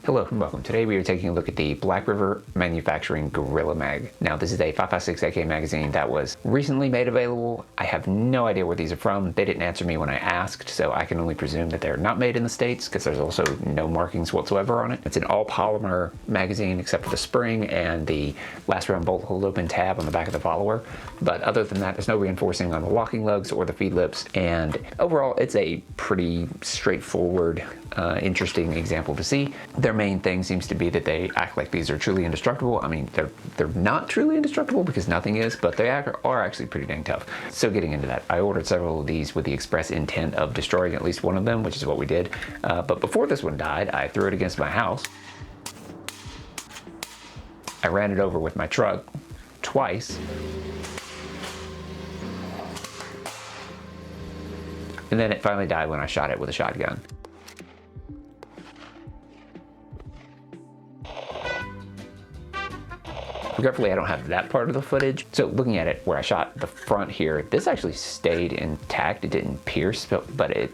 Hello and welcome. Today we are taking a look at the Black River Mfg Guerrilla mag. Now this is a 5.56 AK magazine that was recently made available. I have no idea where these are from. They didn't answer me when I asked, so I can only presume that they're not made in the States because there's also no markings whatsoever on it. It's an all polymer magazine except for the spring and the last round bolt hold open tab on the back of the follower. But other than that, there's no reinforcing on the locking lugs or the feed lips. And overall, it's a pretty straightforward, interesting example to see. Their main thing seems to be that they act like these are truly indestructible. I mean, they're not truly indestructible because nothing is, but they are actually pretty dang tough. So getting into that, I ordered several of these with the express intent of destroying at least one of them, which is what we did. But before this one died, I threw it against my house. I ran it over with my truck twice. And then it finally died when I shot it with a shotgun. Regretfully, I don't have that part of the footage. So looking at it where I shot the front here, this actually stayed intact. It didn't pierce, but it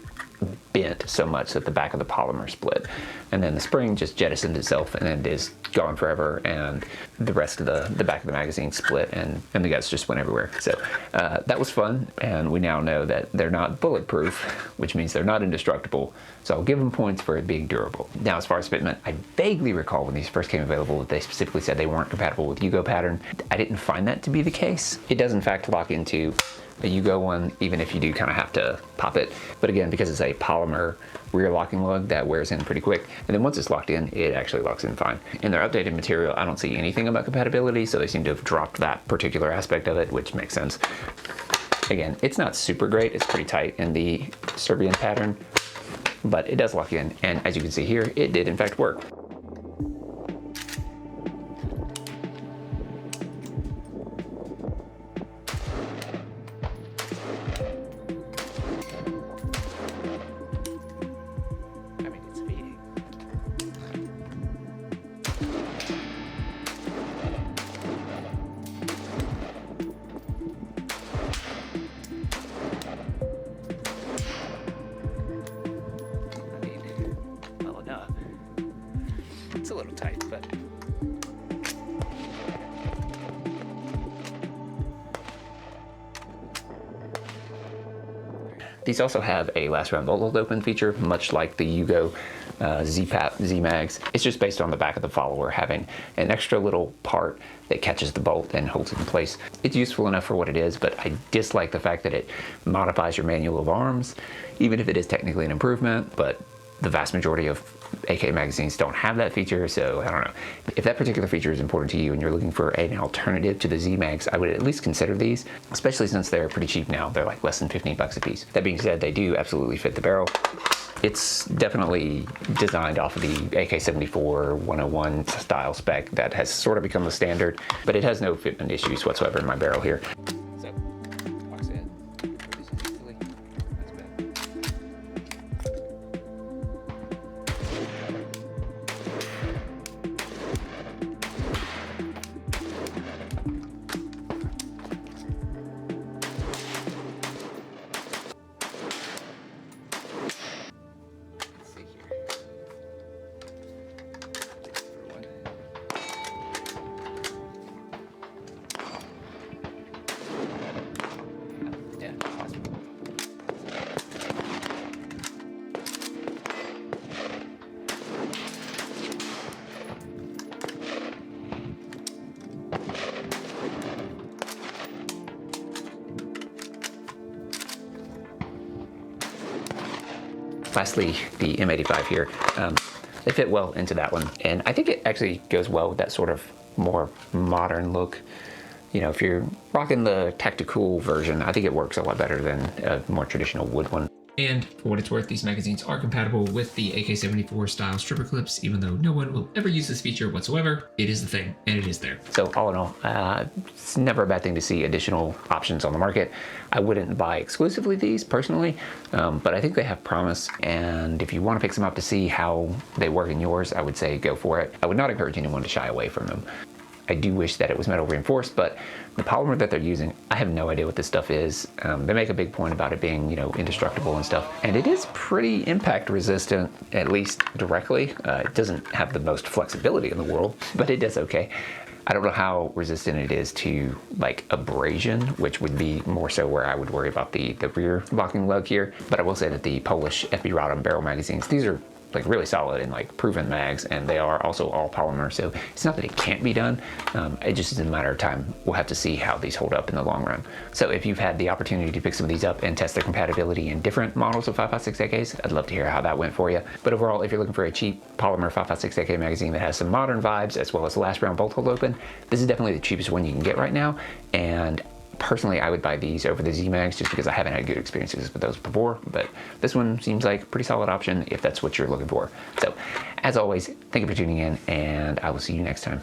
bent so much that the back of the polymer split. And then the spring just jettisoned itself and it is gone forever. And the rest of the back of the magazine split and the guts just went everywhere. So that was fun. And we now know that they're not bulletproof, which means they're not indestructible. So I'll give them points for it being durable. Now, as far as fitment, I vaguely recall when these first came available, they specifically said they weren't compatible with Yugo pattern. I didn't find that to be the case. It does in fact lock into a Yugo one, even if you do kind of have to pop it. But again, because it's a polymer rear locking lug, that wears in pretty quick. And then once it's locked in, it actually locks in fine. In their updated material, I don't see anything about compatibility, so they seem to have dropped that particular aspect of it, which makes sense. Again, it's not super great. It's pretty tight in the Serbian pattern, but it does lock in. And as you can see here, it did in fact work. It's a little tight, but these also have a last round bolt hold open feature, much like the Yugo Z mags. It's just based on the back of the follower having an extra little part that catches the bolt and holds it in place. It's useful enough for what it is, but I dislike the fact that it modifies your manual of arms, even if it is technically an improvement. But the vast majority of AK magazines don't have that feature, so I don't know. If that particular feature is important to you and you're looking for an alternative to the Z mags, I would at least consider these, especially since they're pretty cheap now. They're like less than 15 bucks a piece. That being said, they do absolutely fit the barrel. It's definitely designed off of the AK-74 101 style spec that has sort of become the standard, but it has no fitment issues whatsoever in my barrel here. Lastly, the M85 here, they fit well into that one. And I think it actually goes well with that sort of more modern look. You know, if you're rocking the tactical version, I think it works a lot better than a more traditional wood one. And for what it's worth, these magazines are compatible with the AK-74 style stripper clips. Even though no one will ever use this feature whatsoever, it is the thing, and it is there. So all in all, it's never a bad thing to see additional options on the market. I wouldn't buy exclusively these personally, but I think they have promise. And if you want to pick some up to see how they work in yours, I would say go for it. I would not encourage anyone to shy away from them. I do wish that it was metal reinforced, but the polymer that they're using, I have no idea what this stuff is. They make a big point about it being, you know, indestructible and stuff, and it is pretty impact resistant, at least directly. It doesn't have the most flexibility in the world, but it does okay. I don't know how resistant it is to like abrasion, which would be more so where I would worry about the rear locking lug here. But I will say that the Polish FB rod and barrel magazines, these are like really solid and like proven mags, and they are also all polymer, so it's not that it can't be done. It just is a matter of time. We'll have to see how these hold up in the long run. So if you've had the opportunity to pick some of these up and test their compatibility in different models of 5.56 AKs, I'd love to hear how that went for you. But overall, if you're looking for a cheap polymer 5.56 AK magazine that has some modern vibes as well as the last round bolt hold open, this is definitely the cheapest one you can get right now. And personally, I would buy these over the Z-Mags just because I haven't had good experiences with those before, but this one seems like a pretty solid option if that's what you're looking for. So, as always, thank you for tuning in, and I will see you next time.